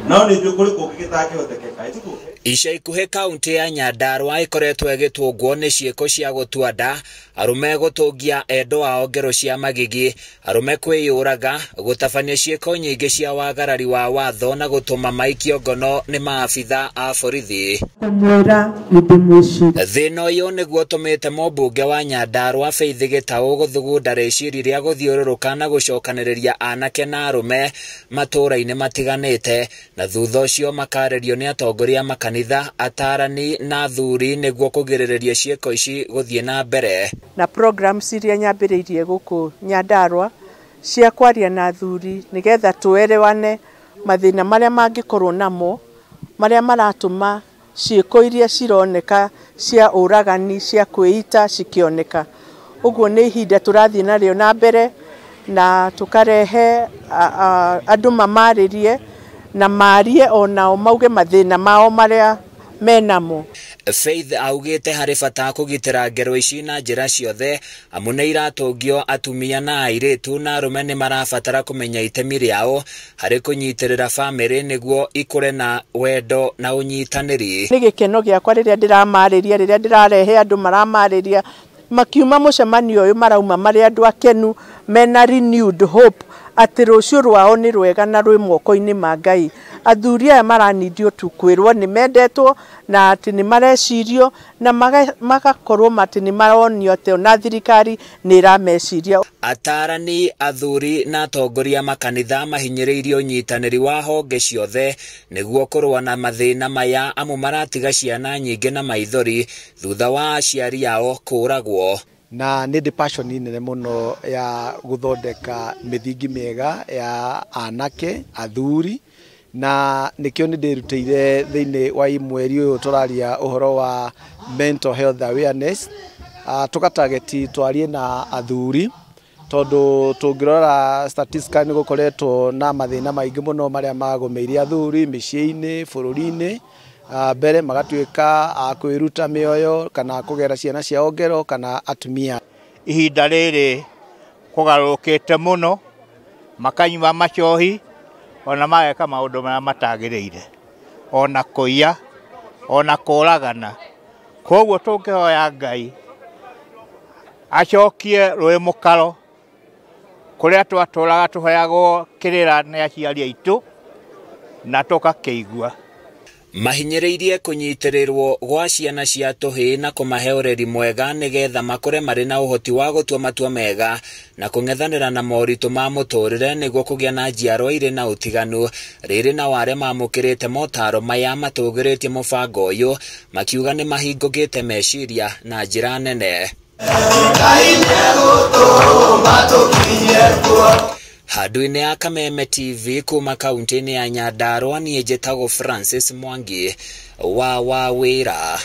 no ni jukuri kugitake hotekeka ituko Ica ikuhe kaunti ya Nyandarua ikoretwo igitungwo ni ciiko cia gutua nda, arume gutungia endo ao ngero cia magigi, arume kwiyuraga, gutabania ciiko nyingi cia wagarari wa watho na gutuma maikio ngono ni maabitha a borithi. Thina uyu niguo utumite mũmbunge wa Nyandarua Faith Gitau guthugunda riciri ria guthiururuka na gucokaniriria anake na arume matũra-inĩ matiganĩte, na thutha ũcio makarerio ni atongoria makanitha, atarani na athuri niguo kugiririria ciiko ici guthie na mbere. Na programs iria nyambĩrĩirie gũkũ Nyandarua cia kwaria na athuri nigetha tuerewane mathina maria mangikorwo namo maria maratuma ciiko iria cironeka cia uragani cia kwĩita cikioneka. Uguo nĩ ihinda turathie narĩo na mbere na tukarehe andũ mamarĩrie na marie onao mauge mathina mao maria menamo. Faith augite hari bata kugitira ngero ici na njira ciothe, amu nĩ iratungio atumia na airitu na arume nĩ marabatara kumenya itemi riao hari kunyitirira family niguo ikure na wendo na unyitanĩri. Nĩ gĩkeno gĩakwa rĩrĩa ndĩramarĩria, rĩrĩa ndĩrarehe andũ maramarĩria makiuma mũcemanio ũyũ marauma marĩ andũ akenu mena renewed hope atĩ rũciũ rwao nĩ rwega na rwĩ moko-inĩ ma Ngai. Athuri aya maranidio tu kwĩrwo nĩ mendetwo na atĩ nĩ marecirio na magakorwo atĩ nĩ maronio atĩ na thirikari nĩ irameciria. Atarani, athuri na atongoria makanitha mahinyĩrĩirie ũnyitanĩri wa honge ciothe nĩguo kũrũa na mathĩna maya, amu maratiga ciana nyingĩ na maithori thutha wa aciari ao kũragwo. Na nĩ passion nene muno ya guthondeka mithingi miega ya anake athuri, na nikio nĩ ndĩrutĩire thĩinĩ wa mweri ũyũ tũraria ũhoro wa mental health awareness, tukatageti twarie na athuri tondu tungirora statistics nĩ gũkoretwo na mathĩna maingĩ muno maria magomeire athuri mĩciĩ-inĩ bũrũri-inĩ, mbere magatuĩka a kwĩruta mĩoyo kana kũgera ciana ciao ngero kana atumia. Ihinda rĩrĩ kũgarũrũkĩte mũno, makanyua macohi ona mageka maũndũ marĩa matagĩrĩire, ona kũiya ona kũragana. Koguo tũngĩhoya Ngai acokie rũĩ mũkaro kũrĩa twatũraga tũheagwo kĩrĩra nĩ aciari aitũ na tũgakĩigua. Mahinyĩrĩirie kũnyitĩrĩrwo gwa ciana cia tũhĩ na kũmahe ũreri mwega nĩgetha makũre marĩ na ũhoti wa gũtua matua mega na kũng'ethanĩra na moritũ ma mũtũrĩre nĩguo kũgĩa na njiarwa irĩ na ũtiganu. Rĩrĩ na ware mamũkĩrĩte motaro maya matũgĩrĩtie mũbango ũyũ, makiuga nĩ mahingũkĩte meciria na njĩra nene. Handũ-inĩ ya Kameme TV kuma kaunti-inĩ ya Nyandarua, niĩ njĩtagwo Francis Mwangi wa Wawĩra.